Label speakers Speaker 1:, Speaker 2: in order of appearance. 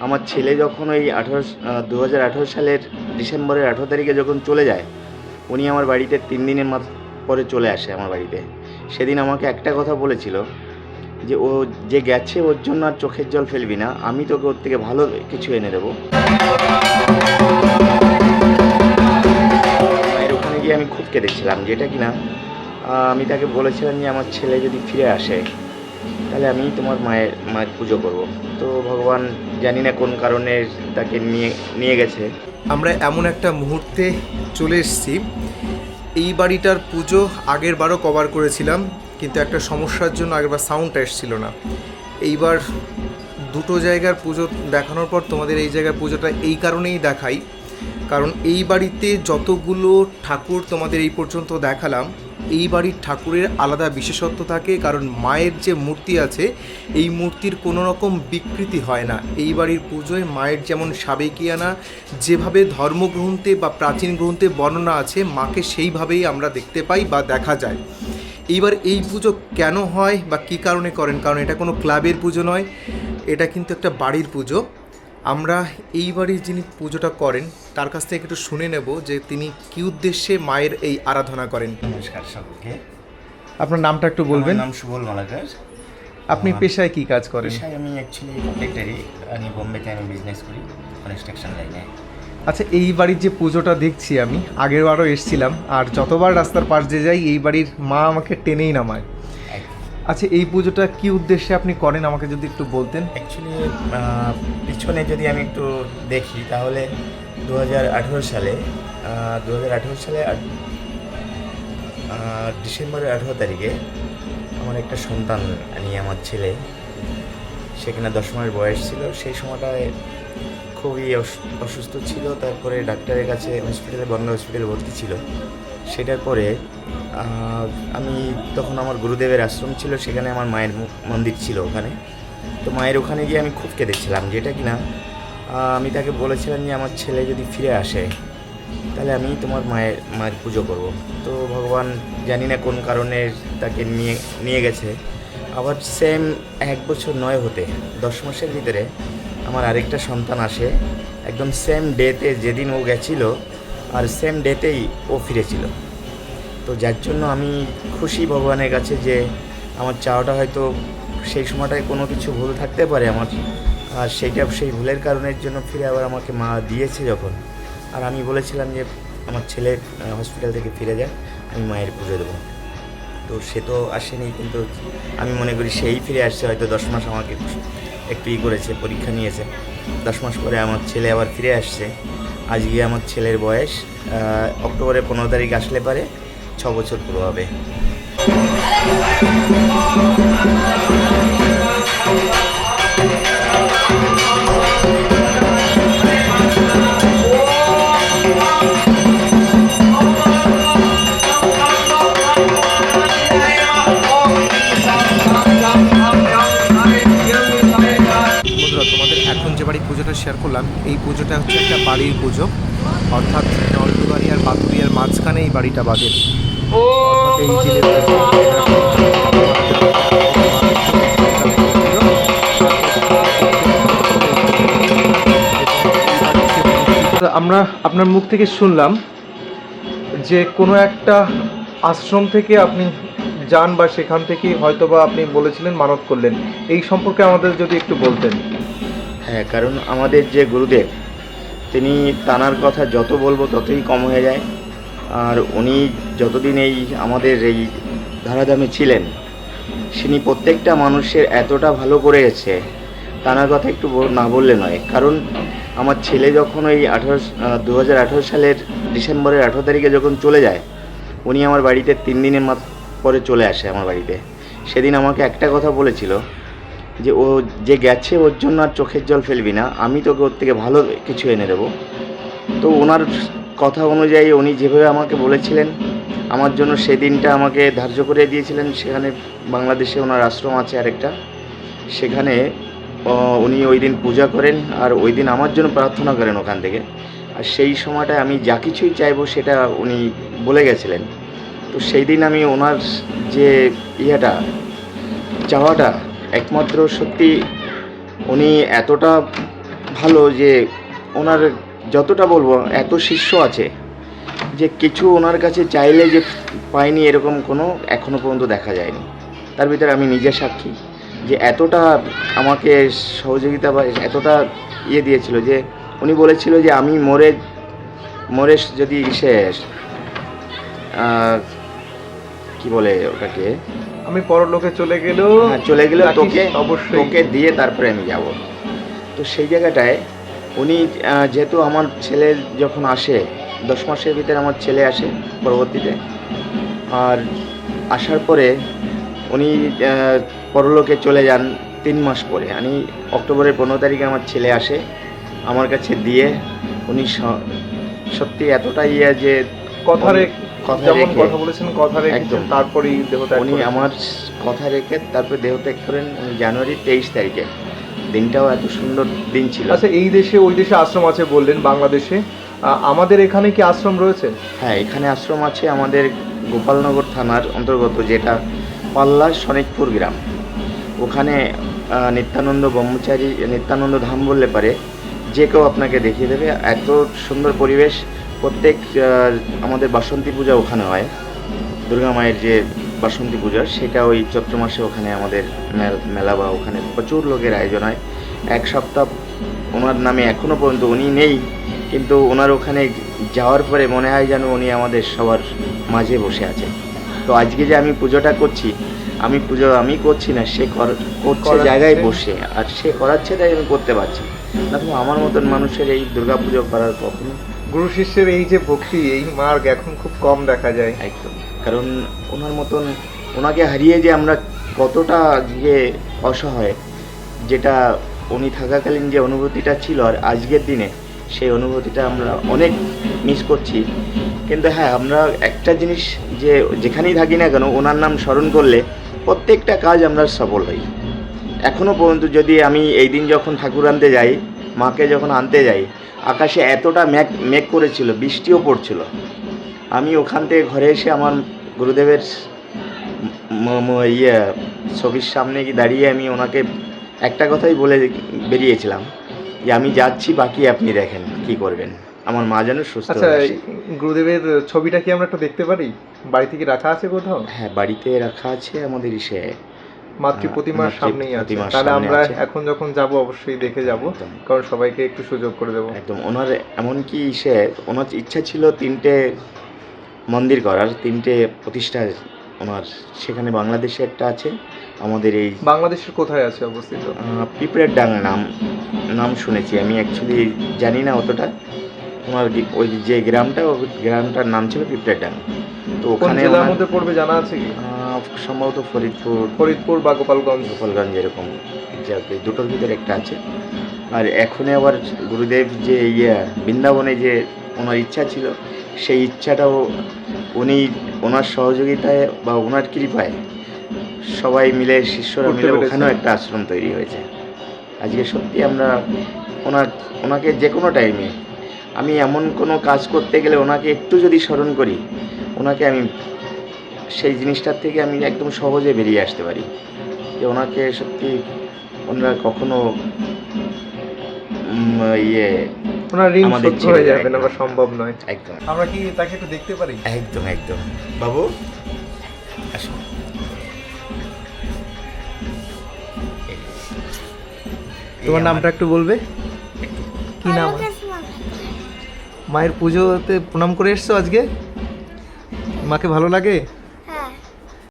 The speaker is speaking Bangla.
Speaker 1: আমার ছেলে যখন ওই 2018 সালের ডিসেম্বরের 18 তারিখে যখন চলে যায়, উনি আমার বাড়িতে 3 দিনের পরে চলে আসে আমার বাড়িতে। সেদিন আমাকে একটা কথা বলেছিল যে ও যে গেছে ওর জন্য আর চোখের জল ফেলবি না, আমি তোকে ওর থেকে ভালো কিছু এনে দেবো। মায়ের ওখানে গিয়ে আমি খুব কেঁদেছিলাম, যেটা কিনা আমি তাকে বলেছিলাম যে আমার ছেলে যদি ফিরে আসে তাহলে আমি তোমার মায়ের পুজো করব। তো ভগবান জানি না কোন কারণে তাকে নিয়ে গেছে।
Speaker 2: আমরা এমন একটা মুহূর্তে চলে এসেছি। এই বাড়িটার পুজো আগের বারও কভার করেছিলাম, কিন্তু একটা সমস্যার জন্য আগেরবার সাউন্ডটা এসেছিল না। এইবার দুটো জায়গার পুজো দেখানোর পর তোমাদের এই জায়গার পুজোটা এই কারণেই দেখাই, কারণ এই বাড়িতে যতগুলো ঠাকুর তোমাদের এই পর্যন্ত দেখালাম, এই বাড়ির ঠাকুরের আলাদা বিশেষত্ব থাকে। কারণ মায়ের যে মূর্তি আছে, এই মূর্তির কোনো রকম বিকৃতি হয় না। এই বাড়ির পুজোয় মায়ের যেমন সাবেকিয়ানা যেভাবে ধর্মগ্রন্থে বা প্রাচীন গ্রন্থে বর্ণনা আছে, মাকে সেইভাবেই আমরা দেখতে পাই বা দেখা যায়। এইবার এই পুজো কেন হয় বা কী কারণে করেন, কারণ এটা কোনো ক্লাবের পুজো নয়, এটা কিন্তু একটা বাড়ির পুজো। আমরা এই বাড়ির যিনি পুজোটা করেন তার কাছ থেকে একটু শুনে নেব যে তিনি কী উদ্দেশ্যে মায়ের এই আরাধনা করেন।
Speaker 1: নমস্কার সকলকে।
Speaker 2: আপনার নামটা একটু বলবেন।
Speaker 1: আমার নাম সুবল মালাকার।
Speaker 2: আপনি পেশায় কী কাজ করেন?
Speaker 1: পেশায় আমি অ্যাকচুয়ালি কন্ট্রাক্টারি, আমি বোম্বেতে আমি বিজনেস করি কনস্ট্রাকশন লাইনে।
Speaker 2: আচ্ছা, এই বাড়ির যে পুজোটা দেখছি, আমি আগেরবারও এসেছিলাম, আর যতবার রাস্তার পাশ দিয়ে যাই এই বাড়ির মা আমাকে টেনেই নামায়। আচ্ছা, এই পুজোটা কী উদ্দেশ্যে আপনি করেন আমাকে যদি একটু বলতেন।
Speaker 1: অ্যাকচুয়ালি পিছনে যদি আমি একটু দেখি তাহলে 2018 সালে ডিসেম্বরের 18 তারিখে আমার একটা সন্তান নিয়ে আমার ছেলে, সেখানে 10 মাস বয়স ছিল। সেই সময়টায় খুবই অসুস্থ ছিল। তারপরে ডাক্তারের কাছে হসপিটালে, বঙ্গ হসপিটালে ভর্তি ছিল। সেটার পরে আমি তখন আমার গুরুদেবের আশ্রম ছিল, সেখানে আমার মায়ের মন্দির ছিল ওখানে। তো মায়ের ওখানে গিয়ে আমি খুব কেঁদেছিলাম, যেটা কিনা আমি তাকে বলেছিলাম যে আমার ছেলে যদি ফিরে আসে তাহলে আমি তোমার মায়ের পুজো করব। তো ভগবান জানি না কোন কারণে তাকে নিয়ে গেছে। আবার সেম 1 বছর নয় হতে 10 মাসের ভিতরে আমার আরেকটা সন্তান আসে, একদম সেম ডেতে, যেদিন ও গেছিল আর সেম ডেতেই ও ফিরেছিল। তো যার জন্য আমি খুশি ভগবানের কাছে যে আমার চাওয়াটা হয়তো সেই সময়টায় কোনো কিছু ভুল থাকতে পারে আমার, আর সেই ভুলের কারণের জন্য ফিরে আবার আমাকে মা দিয়েছে যখন। আর আমি বলেছিলাম যে আমার ছেলে হসপিটাল থেকে ফিরে যায়, আমি মায়ের পুজো দেবো। তো সে তো আসেনি, কিন্তু আমি মনে করি সেই ফিরে আসছে। হয়তো 10 মাস আমাকে একটু করেছে, পরীক্ষা নিয়েছে। 10 মাস পরে আমার ছেলে আবার ফিরে আসছে। আজকে আমার ছেলের বয়স অক্টোবরের 15 তারিখ আসলে পারে 6 বছর পুরো হবে।
Speaker 2: বন্ধুরা, তোমাদের এখন যে বাড়ির পুজোটা শেয়ার করলাম, এই পুজোটা হচ্ছে একটা বাড়ির পুজো, অর্থাৎ নলডুবাড়ি আর বাতুরিয়ার মাঝখানে এই বাড়িটা বাঁধে। আমরা আপনার মুখ থেকে শুনলাম যে কোনো একটা আশ্রম থেকে আপনি যান বা সেখান থেকে হয়তো বা আপনি বলেছিলেন মানত করলেন, এই সম্পর্কে আমাদের যদি একটু বলতেন।
Speaker 1: হ্যাঁ, কারণ আমাদের যে গুরুদেব, তিনি তানার কথা যত বলবো ততই কম হয়ে যায়। আর উনি যতদিন এই আমাদের এই ধারাধামে ছিলেন, তিনি প্রত্যেকটা মানুষের এতটা ভালো করে গেছে, তানার কথা একটু না বললে নয়। কারণ আমার ছেলে যখন ওই 2018 সালের ডিসেম্বরের 18 তারিখে যখন চলে যায়, উনি আমার বাড়িতে 3 দিনের পরে চলে আসে আমার বাড়িতে। সেদিন আমাকে একটা কথা বলেছিল যে ও যে গেছে ওর জন্য আর চোখের জল ফেলবি না, আমি তোকে ওর থেকে ভালো কিছু এনে দেবো। তো ওনার কথা অনুযায়ী উনি যেভাবে আমাকে বলেছিলেন, আমার জন্য সেদিনটা আমাকে ধার্য করে দিয়েছিলেন। সেখানে বাংলাদেশে ওনার আশ্রম আছে আরেকটা, সেখানে উনি ওই দিন পূজা করেন আর ওই দিন আমার জন্য প্রার্থনা করেন ওখান থেকে। আর সেই সময়টায় আমি যা কিছুই চাইবো সেটা উনি বলে গেছিলেন। তো সেই দিন আমি ওনার যে চাওয়াটা একমাত্র সত্যি, উনি এতটা ভালো যে ওনার যতটা বলবো এত শিষ্য আছে যে কিছু ওনার কাছে চাইলে যে পাইনি এরকম কোনো এখনো পর্যন্ত দেখা যায়নি। তার ভিতরে আমি নিজে সাক্ষী যে এতটা আমাকে সহযোগিতা বা এতটা দিয়েছিল যে উনি বলেছিল যে আমি মরে মরে যদি শেষ কি বলে ওটাকে,
Speaker 2: আমি পরলোকে চলে গেলেও
Speaker 1: চলে গেলেও তোকে
Speaker 2: অবশ্যই
Speaker 1: তোকে দিয়ে তারপরে আমি যাব। তো সেই জায়গাটায় উনি যেহেতু আমার ছেলে যখন আসে 10 মাসের ভিতরে আমার ছেলে আসে পরবর্তীতে, আর আসার পরে উনি পরলোকে চলে যান 3 মাস পরে। আমি অক্টোবরের 15 তারিখে আমার ছেলে আসে আমার কাছে দিয়ে উনি সত্যি এতটা যে
Speaker 2: কথা
Speaker 1: কথা
Speaker 2: বলেছেন, কথা রেখেছেন, তারপরেই দেহত্যাগ
Speaker 1: উনি আমার কথা রেখে তারপরে দেহত্যাগ করেন উনি জানুয়ারি 23 তারিখে। দিনটাও এত সুন্দর দিন ছিল।
Speaker 2: আচ্ছা, এই দেশে ওই দেশে আশ্রম আছে বললেন, বাংলাদেশে আমাদের এখানে কি আশ্রম রয়েছে?
Speaker 1: হ্যাঁ, এখানে আশ্রম আছে আমাদের গোপালনগর থানার অন্তর্গত, যেটা পাল্লা শনিকপুর গ্রাম। ওখানে নিত্যানন্দ ব্রহ্মচারী, নিত্যানন্দ ধাম বললে পারে, যে কেউ আপনাকে দেখিয়ে দেবে। এত সুন্দর পরিবেশ। প্রত্যেক আমাদের বাসন্তী পূজা ওখানে হয়, দুর্গা মায়ের যে বাসন্তী পূজা, সেটা ওই চৈত্র মাসে ওখানে আমাদের মেলা বা ওখানে প্রচুর লোকের আয়োজন হয়। 1 সপ্তাহ ওনার নামে এখনও পর্যন্ত উনি নেই, কিন্তু ওনার ওখানে যাওয়ার পরে মনে হয় যেন উনি আমাদের সবার মাঝে বসে আছে। তো আজকে যে আমি পুজোটা করছি, আমি করছি না, সে করছে জায়গায় বসে, আর সে করাচ্ছে তাই আমি করতে পারছি না। তো আমার মতন মানুষের এই দুর্গা পুজো করার কখনো
Speaker 2: গুরু শিষ্যের এই যে ভক্তি, এই মার্গ এখন খুব কম দেখা যায়।
Speaker 1: একদম, কারণ ওনার মতন ওনাকে হারিয়ে যে আমরা কতটা আজকে অসহায়, যেটা উনি থাকাকালীন যে অনুভূতিটা ছিল আর আজকের দিনে সেই অনুভূতিটা আমরা অনেক মিস করছি। কিন্তু হ্যাঁ, আমরা একটা জিনিস যে যেখানেই থাকি না কেন ওনার নাম স্মরণ করলে প্রত্যেকটা কাজ আমরা সফল হই। এখনও পর্যন্ত যদি আমি এই দিন যখন ঠাকুর আনতে যাই, মাকে যখন আনতে যাই, আকাশে এতটা মেঘ করেছিল, বৃষ্টিও পড়ছিল। আমি ওখান থেকে ঘরে এসে আমার গুরুদেবের ছবির সামনে গিয়ে দাঁড়িয়ে আমি ওনাকে একটা কথাই বলে বেরিয়েছিলাম যে আমি যাচ্ছি, বাকি আপনি দেখেন কি করবেন, আমার মা যেন সুস্থ
Speaker 2: আচ্ছা,
Speaker 1: হয়ে আসে।
Speaker 2: গুরুদেবের ছবিটা কি আমরা একটু দেখতে পারি? বাড়িতে কি রাখা আছে কোথাও?
Speaker 1: হ্যাঁ, বাড়িতে রাখা আছে আমাদের
Speaker 2: মাতৃ প্রতিমার সামনেই আছে। তাহলে আমরা এখন যখন যাব অবশ্যই দেখে যাব, কারণ সবাইকে একটু সুযোগ করে দেবো।
Speaker 1: একদম। ওনার এমনকি ওনার ইচ্ছা ছিল 3টে মন্দির করার, 3টে প্রতিষ্ঠা ওনার। সেখানে বাংলাদেশে একটা আছে, আমাদের এই
Speaker 2: বাংলাদেশের কোথায় আছে অবস্থিত?
Speaker 1: পিঁপড়ের ডাঙ্গা নাম শুনেছি, আমি অ্যাকচুয়ালি জানি না অতটা। ওনার ওই যে গ্রামটার নাম ছিল পিঁপড়ের ডাঙ্গা। তো ওখানে
Speaker 2: জেলার মধ্যে পড়বে জানা আছে কি?
Speaker 1: সম্ভবত
Speaker 2: ফরিদপুর বা গোপালগঞ্জ,
Speaker 1: এরকম দুটোর ভিতরে একটা আছে। আর এখন আবার গুরুদেব যে বৃন্দাবনে যে ওনার ইচ্ছা ছিল, সেই ইচ্ছাটাও উনি ওনার সহযোগিতায় বা ওনার কৃপায় সবাই মিলে, শিষ্যরা মিলে ওখানেও একটা আশ্রম তৈরি হয়েছে। আজকে সত্যি আমরা ওনাকে যে কোনো টাইমে আমি এমন কোনো কাজ করতে গেলে ওনাকে একটু যদি স্মরণ করি, ওনাকে আমি সেই জিনিসটার থেকে আমি একদম সহজে বেরিয়ে আসতে পারি। যে ওনাকে সত্যি ওনারা কখনো
Speaker 2: ওনার ঋণ শোধ হয়ে যাবে না বা সম্ভব নয়।
Speaker 1: একদম।
Speaker 2: আমরা কি তাকে একটু দেখতে পারি?
Speaker 1: একদম একদম। বাবু আসুন।
Speaker 2: তোমার নামটা একটু বলবে? কি নাম? মায়ের পুজোতে প্রণাম করে এসছো আজকে? মাকে ভালো লাগে?